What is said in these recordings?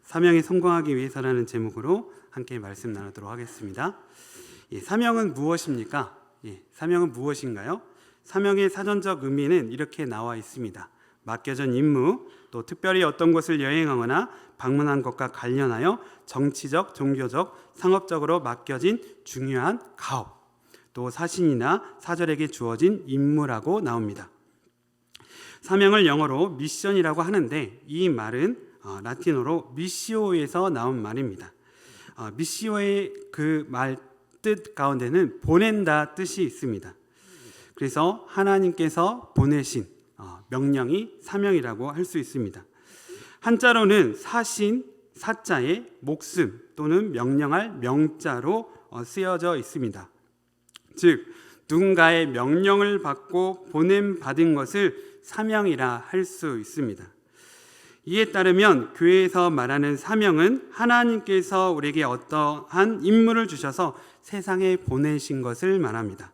사명에 성공하기 위해서라는 제목으로 함께 말씀 나누도록 하겠습니다. 사명은 무엇입니까? 사명은 무엇인가요? 사명의 사전적 의미는 이렇게 나와 있습니다. 맡겨진 임무, 또 특별히 어떤 곳을 여행하거나 방문한 것과 관련하여 정치적, 종교적, 상업적으로 맡겨진 중요한 가업, 또 사신이나 사절에게 주어진 임무라고 나옵니다. 사명을 영어로 미션이라고 하는데 이 말은 라틴어로 미시오에서 나온 말입니다. 미시오의 그 말 뜻 가운데는 보낸다 뜻이 있습니다. 그래서 하나님께서 보내신 명령이 사명이라고 할 수 있습니다. 한자로는 사신, 사자에 목숨 또는 명령할 명자로 쓰여져 있습니다. 즉 누군가의 명령을 받고 보냄받은 것을 사명이라 할 수 있습니다. 이에 따르면 교회에서 말하는 사명은 하나님께서 우리에게 어떠한 임무를 주셔서 세상에 보내신 것을 말합니다.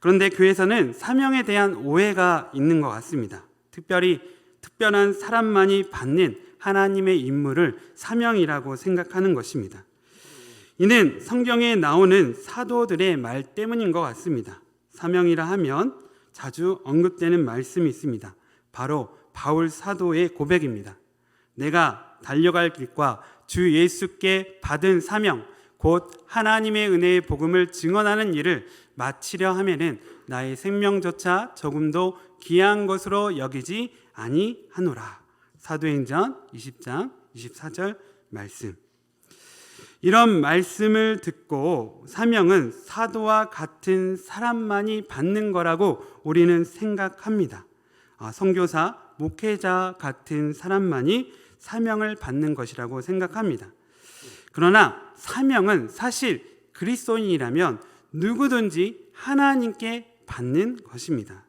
그런데 교회에서는 사명에 대한 오해가 있는 것 같습니다. 특별히 특별한 사람만이 받는 하나님의 임무를 사명이라고 생각하는 것입니다. 이는 성경에 나오는 사도들의 말 때문인 것 같습니다. 사명이라 하면 자주 언급되는 말씀이 있습니다. 바로 바울 사도의 고백입니다. 내가 달려갈 길과 주 예수께 받은 사명, 곧 하나님의 은혜의 복음을 증언하는 일을 마치려 하면은 나의 생명조차 조금도 귀한 것으로 여기지 아니하노라. 사도행전 20장 24절 말씀. 이런 말씀을 듣고 사명은 사도와 같은 사람만이 받는 거라고 우리는 생각합니다. 선교사, 목회자 같은 사람만이 사명을 받는 것이라고 생각합니다. 그러나 사명은 사실 그리스도인이라면 누구든지 하나님께 받는 것입니다.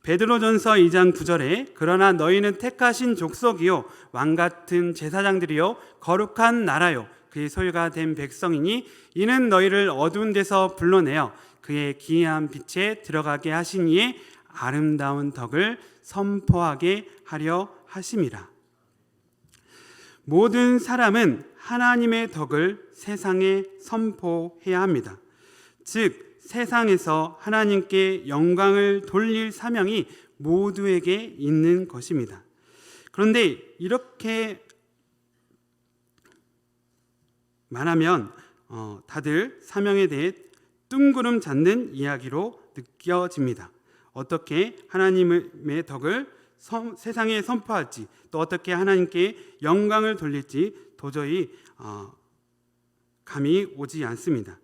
베드로전서 2장 9절에 그러나 너희는 택하신 족속이요 왕같은 제사장들이요 거룩한 나라요 그의 소유가 된 백성이니 이는 너희를 어두운 데서 불러내어 그의 기이한 빛에 들어가게 하신 이의 아름다운 덕을 선포하게 하려 하심이라. 모든 사람은 하나님의 덕을 세상에 선포해야 합니다. 즉 세상에서 하나님께 영광을 돌릴 사명이 모두에게 있는 것입니다. 그런데 이렇게 말하면 다들 사명에 대해 뜬구름 잡는 이야기로 느껴집니다. 어떻게 하나님의 덕을 세상에 선포할지, 또 어떻게 하나님께 영광을 돌릴지 도저히 감이 오지 않습니다.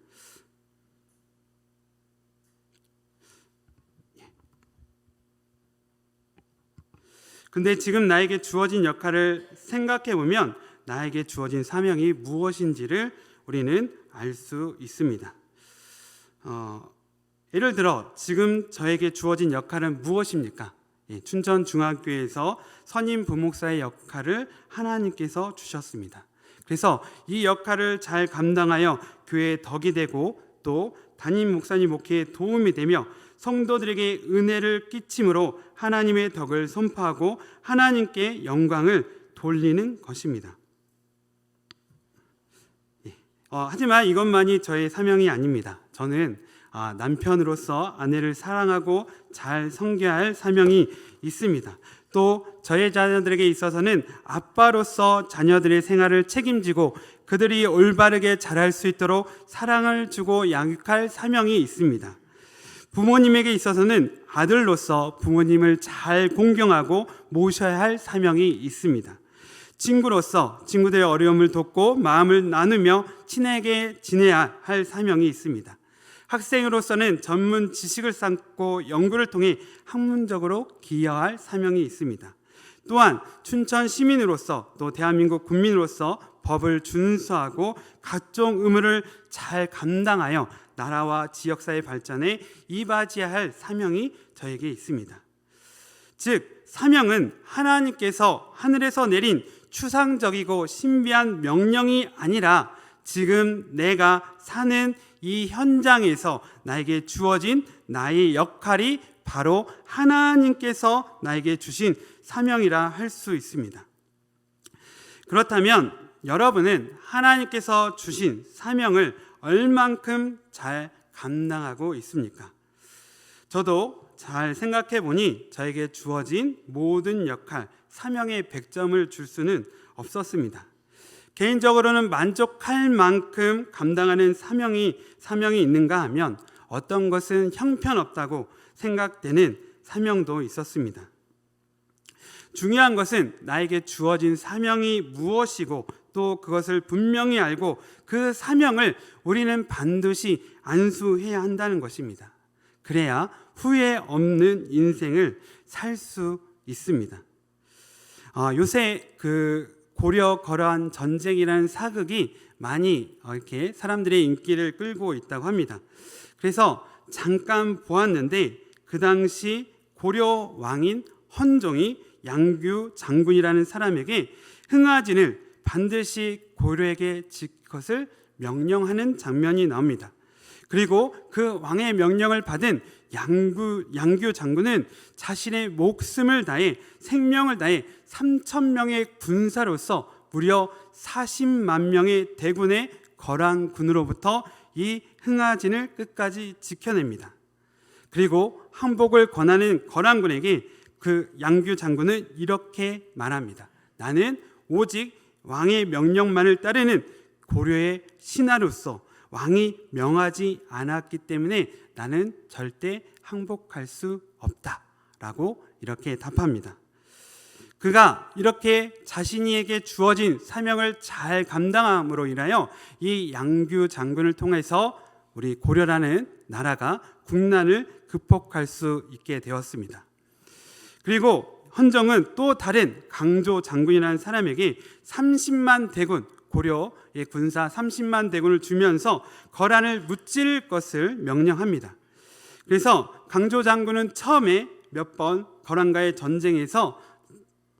근데 지금 나에게 주어진 역할을 생각해 보면 나에게 주어진 사명이 무엇인지를 우리는 알 수 있습니다. 예를 들어 지금 저에게 주어진 역할은 무엇입니까? 춘천중학교에서 선임 부목사의 역할을 하나님께서 주셨습니다. 그래서 이 역할을 잘 감당하여 교회의 덕이 되고 또 담임 목사님 목회에 도움이 되며 성도들에게 은혜를 끼침으로 하나님의 덕을 선포하고 하나님께 영광을 돌리는 것입니다. 하지만 이것만이 저의 사명이 아닙니다. 저는 남편으로서 아내를 사랑하고 잘 섬겨야 할 사명이 있습니다. 또 저의 자녀들에게 있어서는 아빠로서 자녀들의 생활을 책임지고 그들이 올바르게 자랄 수 있도록 사랑을 주고 양육할 사명이 있습니다. 부모님에게 있어서는 아들로서 부모님을 잘 공경하고 모셔야 할 사명이 있습니다. 친구로서 친구들의 어려움을 돕고 마음을 나누며 친하게 지내야 할 사명이 있습니다. 학생으로서는 전문 지식을 쌓고 연구를 통해 학문적으로 기여할 사명이 있습니다. 또한 춘천 시민으로서 또 대한민국 국민으로서 법을 준수하고 각종 의무를 잘 감당하여 나라와 지역사회 발전에 이바지해야 할 사명이 저에게 있습니다. 즉 사명은 하나님께서 하늘에서 내린 추상적이고 신비한 명령이 아니라 지금 내가 사는 이 현장에서 나에게 주어진 나의 역할이 바로 하나님께서 나에게 주신 사명이라 할 수 있습니다. 그렇다면 여러분은 하나님께서 주신 사명을 얼만큼 잘 감당하고 있습니까? 저도 잘 생각해 보니 저에게 주어진 모든 역할, 사명의 100점을 줄 수는 없었습니다. 개인적으로는 만족할 만큼 감당하는 사명이 있는가 하면 어떤 것은 형편없다고 생각되는 사명도 있었습니다. 중요한 것은 나에게 주어진 사명이 무엇이고 또 그것을 분명히 알고 그 사명을 우리는 반드시 안수해야 한다는 것입니다. 그래야 후회 없는 인생을 살 수 있습니다. 요새 고려 거란 전쟁이라는 사극이 많이 이렇게 사람들의 인기를 끌고 있다고 합니다. 그래서 잠깐 보았는데 그 당시 고려 왕인 헌종이 양규 장군이라는 사람에게 흥하진을 반드시 고려에게 질 것을 명령하는 장면이 나옵니다. 그리고 그 왕의 명령을 받은 양규 장군은 자신의 목숨을 다해 생명을 다해 3,000명의 군사로서 무려 40만 명의 대군의 거란군으로부터 이 흥하진을 끝까지 지켜냅니다. 그리고 항복을 권하는 거란군에게 그 양규 장군은 이렇게 말합니다. 나는 오직 왕의 명령만을 따르는 고려의 신하로서 왕이 명하지 않았기 때문에 나는 절대 항복할 수 없다라고 이렇게 답합니다. 그가 이렇게 자신에게 주어진 사명을 잘 감당함으로 인하여 이 양규 장군을 통해서 우리 고려라는 나라가 국난을 극복할 수 있게 되었습니다. 그리고 헌정은 또 다른 강조 장군이라는 사람에게 30만 대군, 고려의 군사 30만 대군을 주면서 거란을 무찌를 것을 명령합니다. 그래서 강조 장군은 처음에 몇 번 거란과의 전쟁에서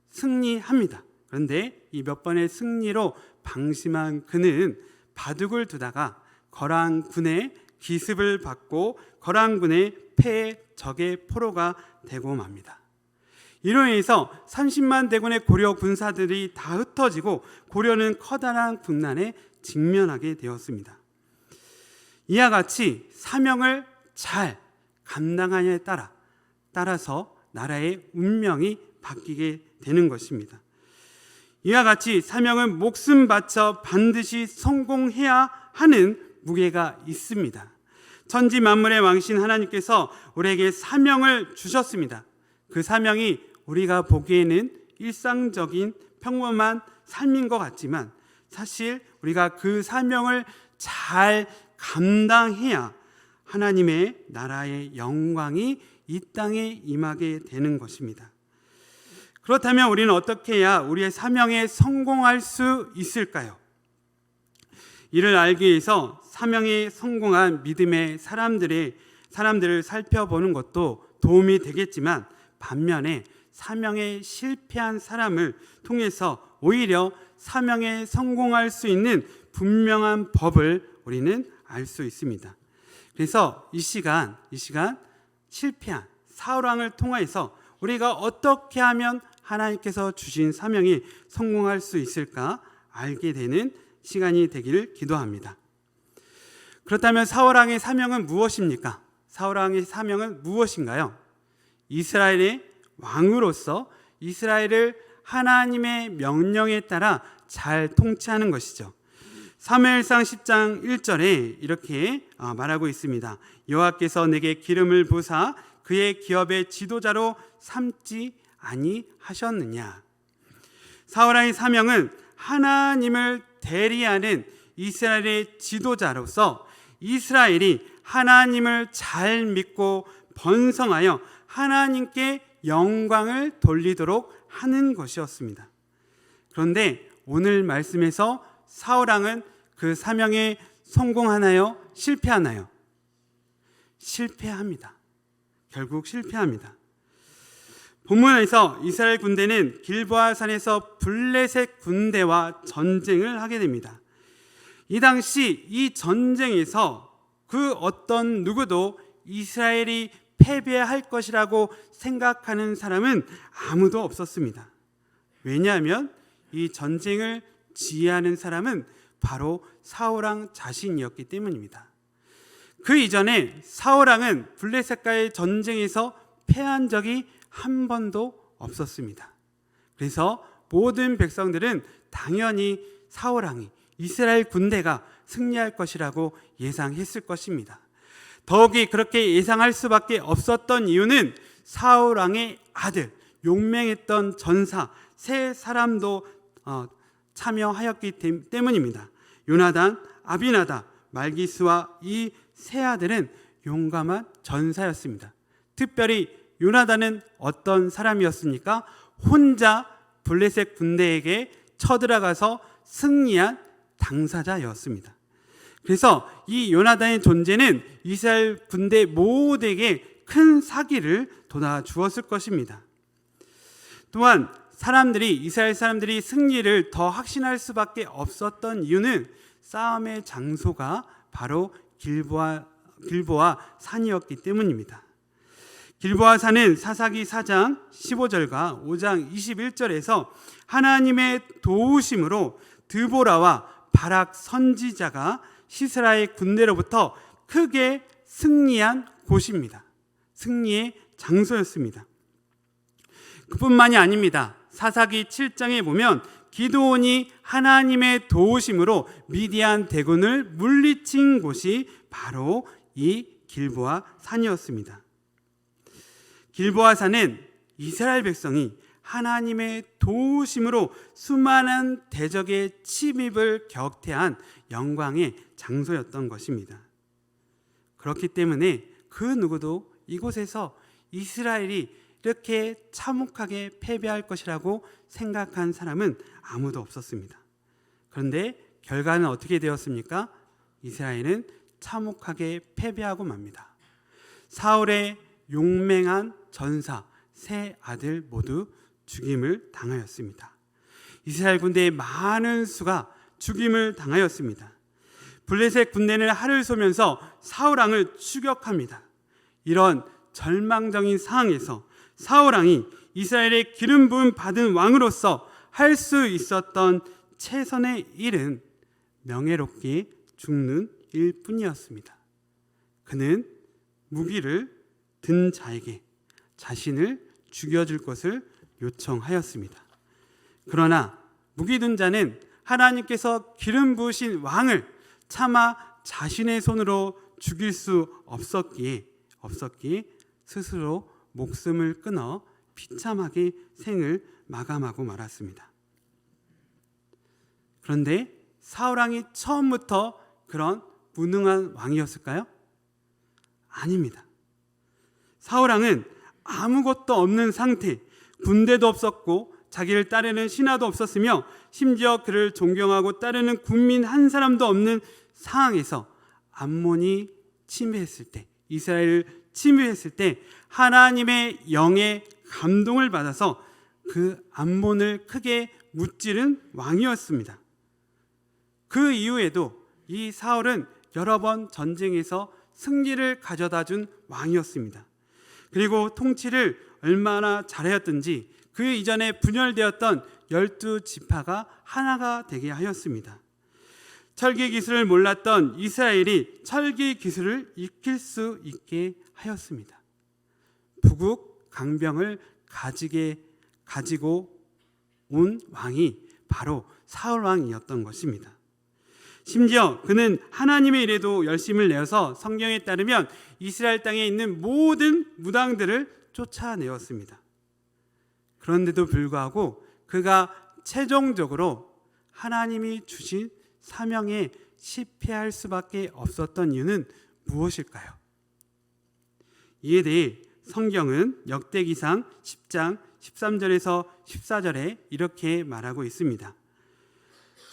승리합니다. 그런데 이 몇 번의 승리로 방심한 그는 바둑을 두다가 거란군의 기습을 받고 거란군의 패에 적의 포로가 되고 맙니다. 이로 인해서 30만 대군의 고려 군사들이 다 흩어지고 고려는 커다란 국난에 직면하게 되었습니다. 이와 같이 사명을 잘 감당하냐에 따라서 나라의 운명이 바뀌게 되는 것입니다. 이와 같이 사명은 목숨 바쳐 반드시 성공해야 하는 무게가 있습니다. 천지 만물의 왕신 하나님께서 우리에게 사명을 주셨습니다. 그 사명이 우리가 보기에는 일상적인 평범한 삶인 것 같지만 사실 우리가 그 사명을 잘 감당해야 하나님의 나라의 영광이 이 땅에 임하게 되는 것입니다. 그렇다면 우리는 어떻게 해야 우리의 사명에 성공할 수 있을까요? 이를 알기 위해서 사명에 성공한 믿음의 사람들을 살펴보는 것도 도움이 되겠지만 반면에 사명에 실패한 사람을 통해서 오히려 사명에 성공할 수 있는 분명한 법을 우리는 알 수 있습니다. 그래서 이 시간 실패한 사울왕을 통해서 우리가 어떻게 하면 하나님께서 주신 사명이 성공할 수 있을까 알게 되는 시간이 되기를 기도합니다. 그렇다면 사울왕의 사명은 무엇입니까? 사울왕의 사명은 무엇인가요? 이스라엘의 왕으로서 이스라엘을 하나님의 명령에 따라 잘 통치하는 것이죠. 사무엘상 10장 1절에 이렇게 말하고 있습니다. 여호와께서 내게 기름을 부사 그의 기업의 지도자로 삼지 아니하셨느냐. 사울왕의 사명은 하나님을 대리하는 이스라엘의 지도자로서 이스라엘이 하나님을 잘 믿고 번성하여 하나님께 영광을 돌리도록 하는 것이었습니다. 그런데 오늘 말씀에서 사울왕은 그 사명에 성공하나요? 실패하나요? 실패합니다. 결국 실패합니다. 본문에서 이스라엘 군대는 길보아 산에서 블레셋 군대와 전쟁을 하게 됩니다. 이 당시 이 전쟁에서 그 어떤 누구도 이스라엘이 패배할 것이라고 생각하는 사람은 아무도 없었습니다. 왜냐하면 이 전쟁을 지휘하는 사람은 바로 사울왕 자신이었기 때문입니다. 그 이전에 사울왕은 블레셋과의 전쟁에서 패한 적이 한 번도 없었습니다. 그래서 모든 백성들은 당연히 사울왕이, 이스라엘 군대가 승리할 것이라고 예상했을 것입니다. 더욱이 그렇게 예상할 수밖에 없었던 이유는 사울왕의 아들, 용맹했던 전사 세 사람도 참여하였기 때문입니다. 요나단, 아비나답, 말기스와 이 세 아들은 용감한 전사였습니다. 특별히 요나단은 어떤 사람이었습니까? 혼자 블레셋 군대에게 쳐들어가서 승리한 당사자였습니다. 그래서 이 요나단의 존재는 이스라엘 군대 모두에게 큰 사기를 돋아주었을 것입니다. 또한 이스라엘 사람들이 승리를 더 확신할 수밖에 없었던 이유는 싸움의 장소가 바로 길보아 산이었기 때문입니다. 길보아 산은 사사기 4장 15절과 5장 21절에서 하나님의 도우심으로 드보라와 바락 선지자가 시스라의 군대로부터 크게 승리한 곳입니다. 승리의 장소였습니다. 그뿐만이 아닙니다. 사사기 7장에 보면 기드온이 하나님의 도우심으로 미디안 대군을 물리친 곳이 바로 이 길보아 산이었습니다. 길보아 산은 이스라엘 백성이 하나님의 도우심으로 수많은 대적의 침입을 격퇴한 영광의 장소였던 것입니다. 그렇기 때문에 그 누구도 이곳에서 이스라엘이 이렇게 참혹하게 패배할 것이라고 생각한 사람은 아무도 없었습니다. 그런데 결과는 어떻게 되었습니까? 이스라엘은 참혹하게 패배하고 맙니다. 사울의 용맹한 전사 세 아들 모두 죽임을 당하였습니다. 이스라엘 군대의 많은 수가 죽임을 당하였습니다. 블레셋 군대는 하를 쏘면서 사울왕을 추격합니다. 이런 절망적인 상황에서 사울왕이 이스라엘의 기름 부음 받은 왕으로서 할 수 있었던 최선의 일은 명예롭게 죽는 일뿐이었습니다. 그는 무기를 든 자에게 자신을 죽여줄 것을 요청하였습습니다. 그러나 무기 든 자는 하나님께서 기름 부으신 왕을 차마 자신의 손으로 죽일 수 없었기에 스스로 목숨을 끊어 비참하게 생을 마감하고 말았습니다. 그런데 사울왕이 처음부터 그런 무능한 왕이었을까요? 아닙니다. 사울왕은 아무것도 없는 상태, 군대도 없었고 자기를 따르는 신하도 없었으며 심지어 그를 존경하고 따르는 국민 한 사람도 없는 상황에서 암몬이 침입했을 때, 이스라엘을 침입했을 때 하나님의 영의 감동을 받아서 그 암몬을 크게 무찌른 왕이었습니다. 그 이후에도 이 사울은 여러 번 전쟁에서 승리를 가져다 준 왕이었습니다. 그리고 통치를 얼마나 잘하였든지 그 이전에 분열되었던 12지파가 하나가 되게 하였습니다. 철기 기술을 몰랐던 이스라엘이 철기 기술을 익힐 수 있게 하였습니다. 부국 강병을 가지고 온 왕이 바로 사울 왕이었던 것입니다. 심지어 그는 하나님의 일에도 열심을 내어서 성경에 따르면 이스라엘 땅에 있는 모든 무당들을 쫓아내었습니다. 그런데도 불구하고 그가 최종적으로 하나님이 주신 사명에 실패할 수밖에 없었던 이유는 무엇일까요? 이에 대해 성경은 역대기상 10장 13절에서 14절에 이렇게 말하고 있습니다.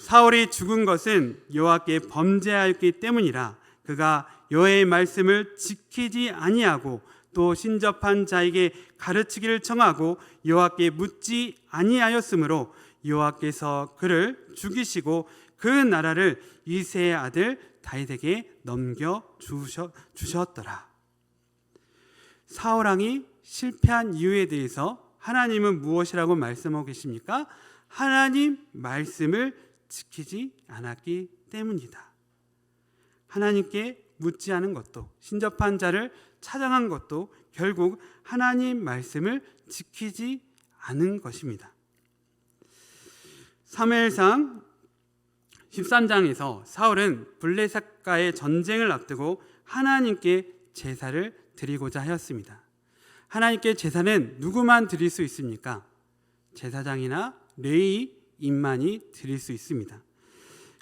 사울이 죽은 것은 여호와께 범죄하였기 때문이라. 그가 여호와의 말씀을 지키지 아니하고 또 신접한 자에게 가르치기를 청하고 여호와께 묻지 아니하였으므로 여호와께서 그를 죽이시고 그 나라를 이새의 아들 다윗에게 넘겨 주셨더라. 사울 왕이 실패한 이유에 대해서 하나님은 무엇이라고 말씀하고 계십니까? 하나님 말씀을 지키지 않았기 때문이다. 하나님께 묻지 않은 것도, 신접한 자를 찾아간 것도 결국 하나님 말씀을 지키지 않은 것입니다. 사무엘상 13장에서 사울은 블레셋과의 전쟁을 앞두고 하나님께 제사를 드리고자 하였습니다. 하나님께 제사는 누구만 드릴 수 있습니까? 제사장이나 레위인만이 드릴 수 있습니다.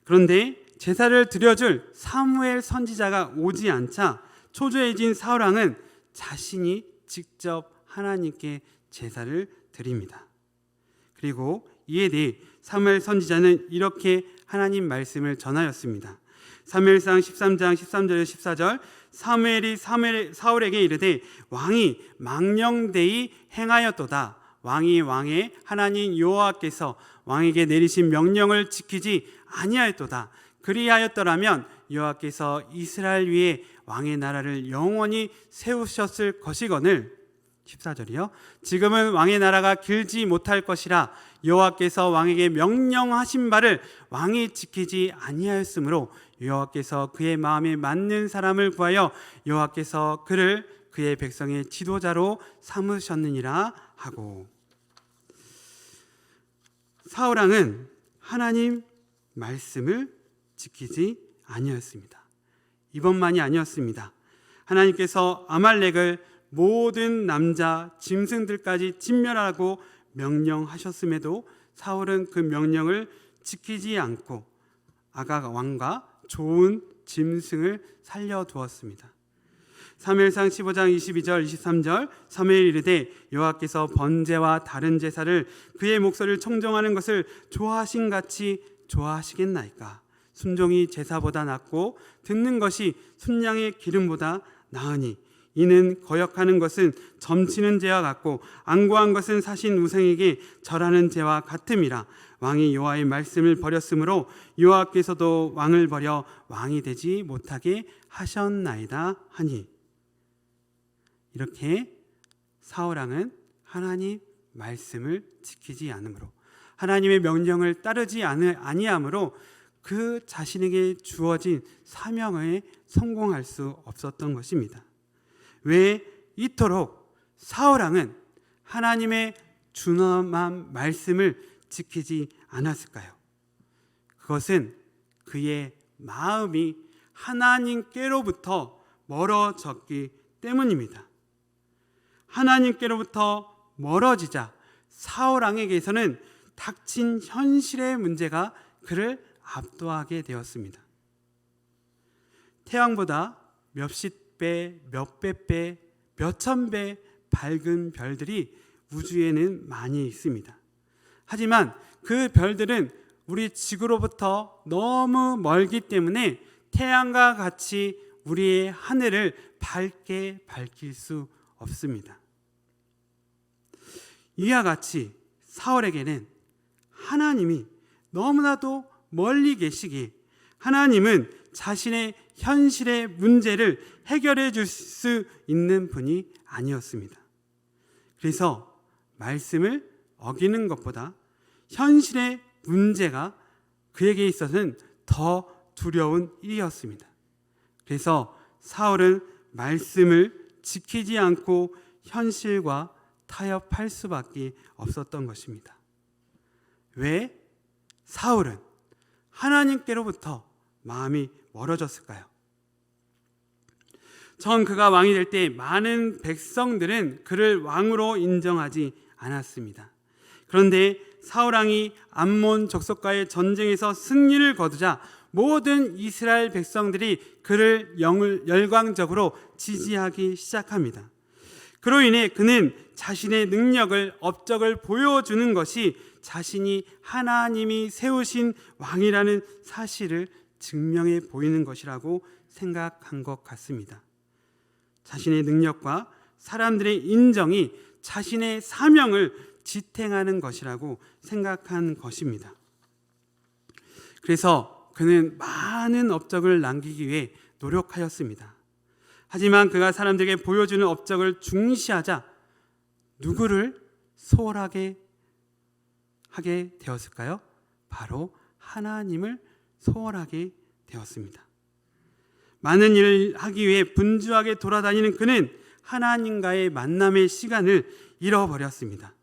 그런데 제사를 드려줄 사무엘 선지자가 오지 않자 초조해진 사울왕은 자신이 직접 하나님께 제사를 드립니다. 그리고 이에 대해 사무엘 선지자는 이렇게 하나님 말씀을 전하였습니다. 사무엘상 13장 13절에서 14절 사무엘이 사울에게 이르되 왕이 망령되이 행하였도다. 왕이 왕의 하나님 여호와께서 왕에게 내리신 명령을 지키지 아니하였도다. 그리하였더라면 여호와께서 이스라엘 위에 왕의 나라를 영원히 세우셨을 것이거늘. 14절이요. 지금은 왕의 나라가 길지 못할 것이라 여호와께서 왕에게 명령하신 바를 왕이 지키지 아니하였으므로 여호와께서 그의 마음에 맞는 사람을 구하여 여호와께서 그를 그의 백성의 지도자로 삼으셨느니라 하고, 사울왕은 하나님 말씀을 지키지 아니하였습니다. 이번만이 아니었습니다. 하나님께서 아말렉을 모든 남자 짐승들까지 진멸하라고 명령하셨음에도 사울은 그 명령을 지키지 않고 아각 왕과 좋은 짐승을 살려두었습니다. 사무엘상 15장 22절 23절 사무엘이 이르되 여호와께서 번제와 다른 제사를 그의 목소리를 청종하는 것을 좋아하신 같이 좋아하시겠나이까. 순종이 제사보다 낫고 듣는 것이 순양의 기름보다 나으니 이는 거역하는 것은 점치는 죄와 같고 안고한 것은 사신 우상에게 절하는 죄와 같음이라. 왕이 여호와의 말씀을 버렸으므로 여호와께서도 왕을 버려 왕이 되지 못하게 하셨나이다 하니. 이렇게 사울왕은 하나님 말씀을 지키지 않으므로, 하나님의 명령을 따르지 아니함으로 그 자신에게 주어진 사명에 성공할 수 없었던 것입니다. 왜 이토록 사울왕은 하나님의 준엄한 말씀을 지키지 않았을까요? 그것은 그의 마음이 하나님께로부터 멀어졌기 때문입니다. 하나님께로부터 멀어지자 사울왕에게서는 닥친 현실의 문제가 그를 압도하게 되었습니다. 태양보다 몇십 배, 몇백 배, 몇천 배 밝은 별들이 우주에는 많이 있습니다. 하지만 그 별들은 우리 지구로부터 너무 멀기 때문에 태양과 같이 우리의 하늘을 밝게 밝힐 수 없습니다. 이와 같이 사울에게는 하나님이 너무나도 멀리 계시기에 하나님은 자신의 현실의 문제를 해결해 줄 수 있는 분이 아니었습니다. 그래서 말씀을 어기는 것보다 현실의 문제가 그에게 있어서는 더 두려운 일이었습니다. 그래서 사울은 말씀을 지키지 않고 현실과 타협할 수밖에 없었던 것입니다. 왜 사울은 하나님께로부터 마음이 멀어졌을까요? 전 그가 왕이 될 때 많은 백성들은 그를 왕으로 인정하지 않았습니다. 그런데 사울왕이 암몬 족속과의 전쟁에서 승리를 거두자 모든 이스라엘 백성들이 그를 열광적으로 지지하기 시작합니다. 그로 인해 그는 자신의 능력을, 업적을 보여주는 것이 자신이 하나님이 세우신 왕이라는 사실을 증명해 보이는 것이라고 생각한 것 같습니다. 자신의 능력과 사람들의 인정이 자신의 사명을 지탱하는 것이라고 생각한 것입니다. 그래서 그는 많은 업적을 남기기 위해 노력하였습니다. 하지만 그가 사람들에게 보여주는 업적을 중시하자 누구를 소홀하게 하게 되었을까요? 바로 하나님을 소홀하게 되었습니다. 많은 일을 하기 위해 분주하게 돌아다니는 그는 하나님과의 만남의 시간을 잃어버렸습니다.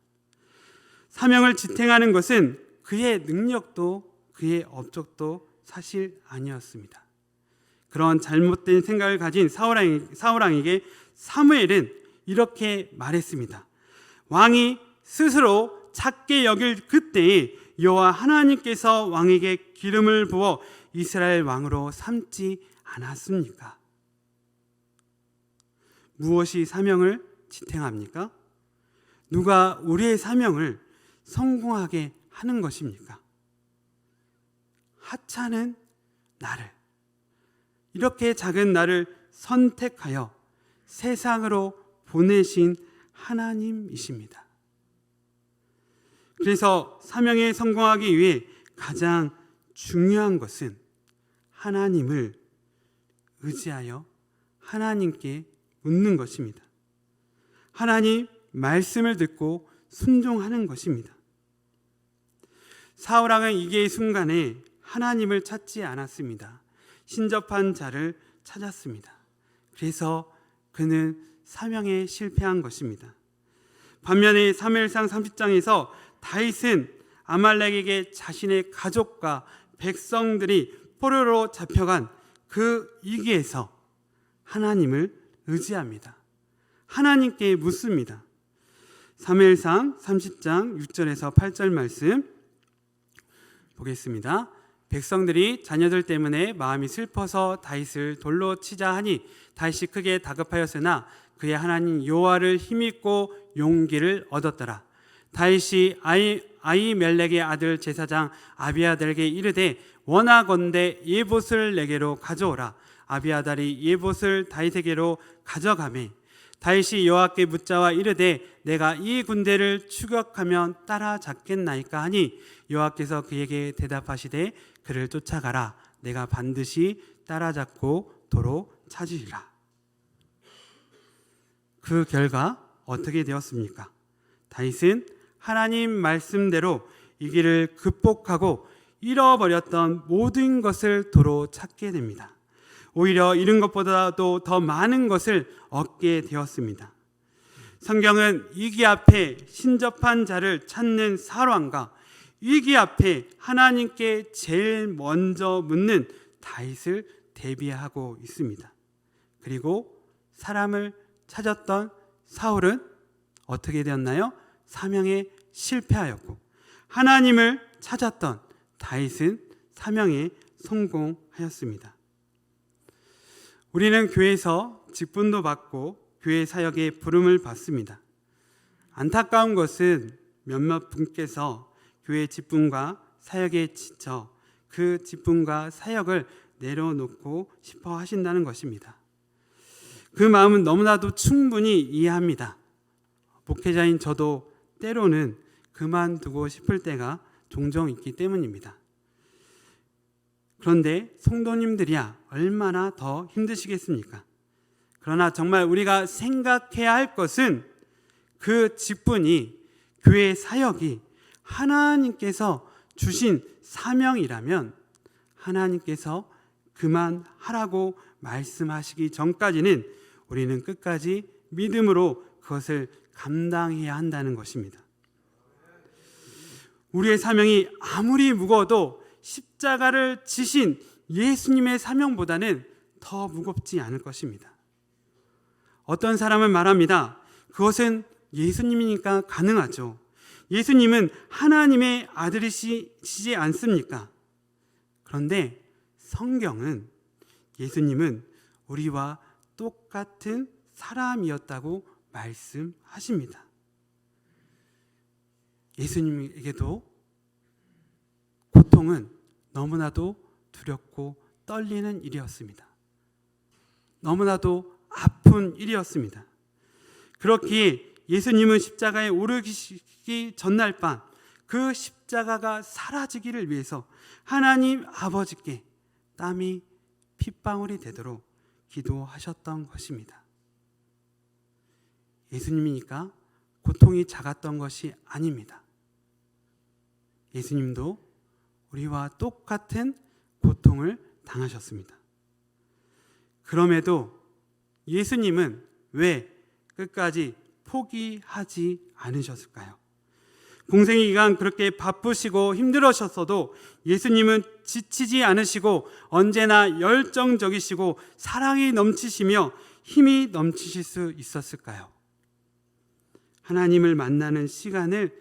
사명을 지탱하는 것은 그의 능력도 그의 업적도 사실 아니었습니다. 그런 잘못된 생각을 가진 사울왕에게 사무엘은 이렇게 말했습니다. 왕이 스스로 작게 여길 그때에 여호와 하나님께서 왕에게 기름을 부어 이스라엘 왕으로 삼지 않았습니까? 무엇이 사명을 지탱합니까? 누가 우리의 사명을 성공하게 하는 것입니까? 하찮은 나를, 이렇게 작은 나를 선택하여 세상으로 보내신 하나님이십니다. 그래서 사명에 성공하기 위해 가장 중요한 것은 하나님을 의지하여 하나님께 묻는 것입니다. 하나님 말씀을 듣고 순종하는 것입니다. 사울왕은 이게 순간에 하나님을 찾지 않았습니다. 신접한 자를 찾았습니다. 그래서 그는 사명에 실패한 것입니다. 반면에 사무엘상 30장에서 다윗은 아말렉에게 자신의 가족과 백성들이 포로로 잡혀간 그 위기에서 하나님을 의지합니다. 하나님께 묻습니다. 사무엘상 30장 6절에서 8절 말씀 보겠습니다. 백성들이 자녀들 때문에 마음이 슬퍼서 다윗을 돌로 치자 하니 다윗이 크게 다급하였으나 그의 하나님 여호와를 힘입고 용기를 얻었더라. 다윗이 아히멜렉의 아들 제사장 아비아달에게 이르되 원하건대 예봇을 내게로 가져오라. 아비아달이 예봇을 다윗에게로 가져가매 다윗이 여호와께 묻자와 이르되 내가 이 군대를 추격하면 따라잡겠나이까 하니 여호와께서 그에게 대답하시되 그를 쫓아가라. 내가 반드시 따라잡고 도로 찾으리라. 그 결과 어떻게 되었습니까? 다윗은 하나님 말씀대로 이 길을 극복하고 잃어버렸던 모든 것을 도로 찾게 됩니다. 오히려 잃은 것보다도 더 많은 것을 얻게 되었습니다. 성경은 위기 앞에 신접한 자를 찾는 사울왕과 위기 앞에 하나님께 제일 먼저 묻는 다윗을 대비하고 있습니다. 그리고 사람을 찾았던 사울은 어떻게 되었나요? 사명에 실패하였고 하나님을 찾았던 다윗은 사명에 성공하였습니다. 우리는 교회에서 직분도 받고 교회 사역에 부름을 받습니다. 안타까운 것은 몇몇 분께서 교회 직분과 사역에 지쳐 그 직분과 사역을 내려놓고 싶어 하신다는 것입니다. 그 마음은 너무나도 충분히 이해합니다. 목회자인 저도 때로는 그만두고 싶을 때가 종종 있기 때문입니다. 그런데 성도님들이야 얼마나 더 힘드시겠습니까? 그러나 정말 우리가 생각해야 할 것은 그 직분이, 교회 사역이 하나님께서 주신 사명이라면 하나님께서 그만하라고 말씀하시기 전까지는 우리는 끝까지 믿음으로 그것을 감당해야 한다는 것입니다. 우리의 사명이 아무리 무거워도 십자가를 지신 예수님의 사명보다는 더 무겁지 않을 것입니다. 어떤 사람은 말합니다. 그것은 예수님이니까 가능하죠. 예수님은 하나님의 아들이시지 않습니까? 그런데 성경은 예수님은 우리와 똑같은 사람이었다고 말씀하십니다. 예수님에게도 고통은 너무나도 두렵고 떨리는 일이었습니다. 너무나도 아픈 일이었습니다. 그렇기에 예수님은 십자가에 오르시기 전날 밤 그 십자가가 사라지기를 위해서 하나님 아버지께 땀이 핏방울이 되도록 기도하셨던 것입니다. 예수님이니까 고통이 작았던 것이 아닙니다. 예수님도 우리와 똑같은 고통을 당하셨습니다. 그럼에도 예수님은 왜 끝까지 포기하지 않으셨을까요? 공생의 기간 그렇게 바쁘시고 힘들으셨어도 예수님은 지치지 않으시고 언제나 열정적이시고 사랑이 넘치시며 힘이 넘치실 수 있었을까요? 하나님을 만나는 시간을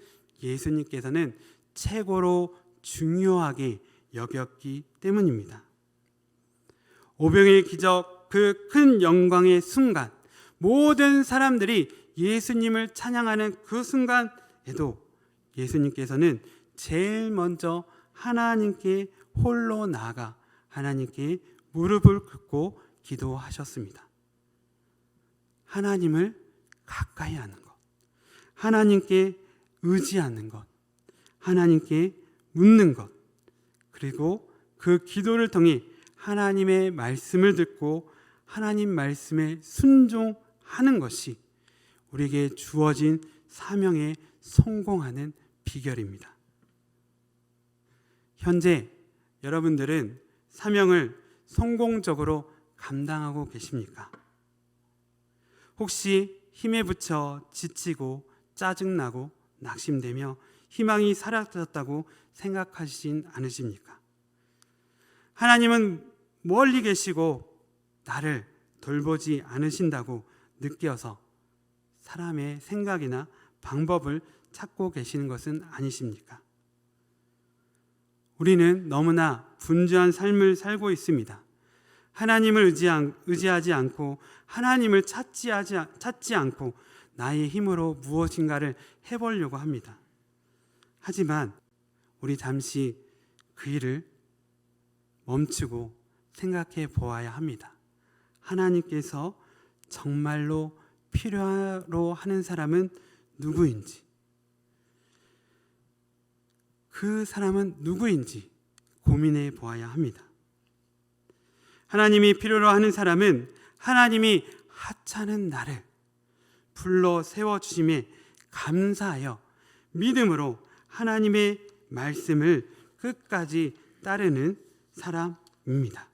예수님께서는 최고로 중요하게 여겼기 때문입니다. 오병이의 기적, 그 큰 영광의 순간, 모든 사람들이 예수님을 찬양하는 그 순간에도 예수님께서는 제일 먼저 하나님께 홀로 나아가 하나님께 무릎을 꿇고 기도하셨습니다. 하나님을 가까이 하는 것, 하나님께 의지하는 것, 하나님께 묻는 것, 그리고 그 기도를 통해 하나님의 말씀을 듣고 하나님 말씀에 순종하는 것이 우리에게 주어진 사명에 성공하는 비결입니다. 현재 여러분들은 사명을 성공적으로 감당하고 계십니까? 혹시 힘에 부쳐 지치고 짜증나고 낙심되며 희망이 사라졌다고 생각하시진 않으십니까? 하나님은 멀리 계시고 나를 돌보지 않으신다고 느껴서 사람의 생각이나 방법을 찾고 계시는 것은 아니십니까? 우리는 너무나 분주한 삶을 살고 있습니다. 하나님을 의지하지 않고 하나님을 찾지 않고 나의 힘으로 무엇인가를 해보려고 합니다. 하지만 우리 잠시 그 일을 멈추고 생각해 보아야 합니다. 하나님께서 정말로 필요로 하는 사람은 누구인지, 그 사람은 누구인지 고민해 보아야 합니다. 하나님이 필요로 하는 사람은 하나님이 하찮은 나를 불러 세워주심에 감사하여 믿음으로 하나님의 말씀을 끝까지 따르는 사람입니다.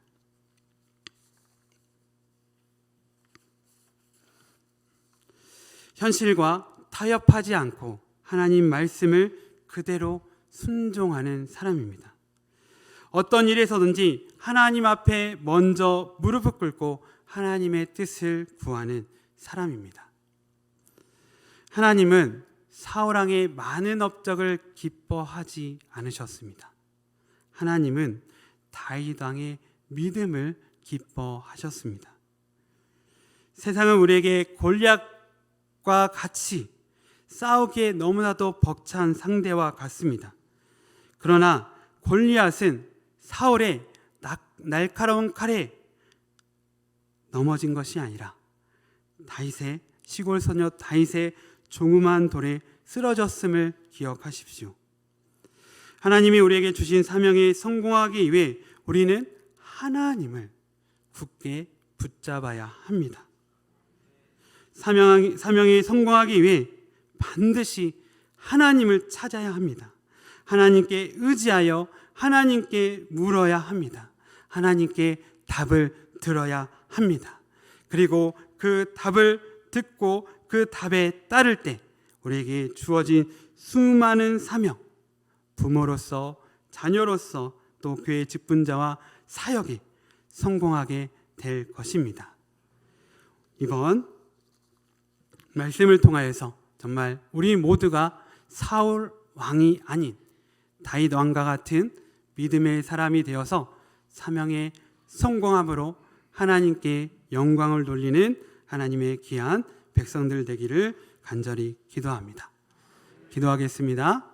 현실과 타협하지 않고 하나님 말씀을 그대로 순종하는 사람입니다. 어떤 일에서든지 하나님 앞에 먼저 무릎을 꿇고 하나님의 뜻을 구하는 사람입니다. 하나님은 사울왕의 많은 업적을 기뻐하지 않으셨습니다. 하나님은 다윗 왕의 믿음을 기뻐하셨습니다. 세상은 우리에게 골리앗과 같이 싸우기에 너무나도 벅찬 상대와 같습니다. 그러나 골리앗은 사울의 날카로운 칼에 넘어진 것이 아니라 다윗의 시골 소녀 다윗의 조그만 돌에 쓰러졌음을 기억하십시오. 하나님이 우리에게 주신 사명에 성공하기 위해 우리는 하나님을 굳게 붙잡아야 합니다. 사명에 성공하기 위해 반드시 하나님을 찾아야 합니다. 하나님께 의지하여 하나님께 물어야 합니다. 하나님께 답을 들어야 합니다. 그리고 그 답을 듣고 그 답에 따를 때 우리에게 주어진 수많은 사명, 부모로서, 자녀로서, 또 교회 직분자와 사역에 성공하게 될 것입니다. 이번 말씀을 통하여서 정말 우리 모두가 사울 왕이 아닌 다윗 왕과 같은 믿음의 사람이 되어서 사명에 성공함으로 하나님께 영광을 돌리는 하나님의 귀한 백성들 되기를 간절히 기도합니다. 기도하겠습니다.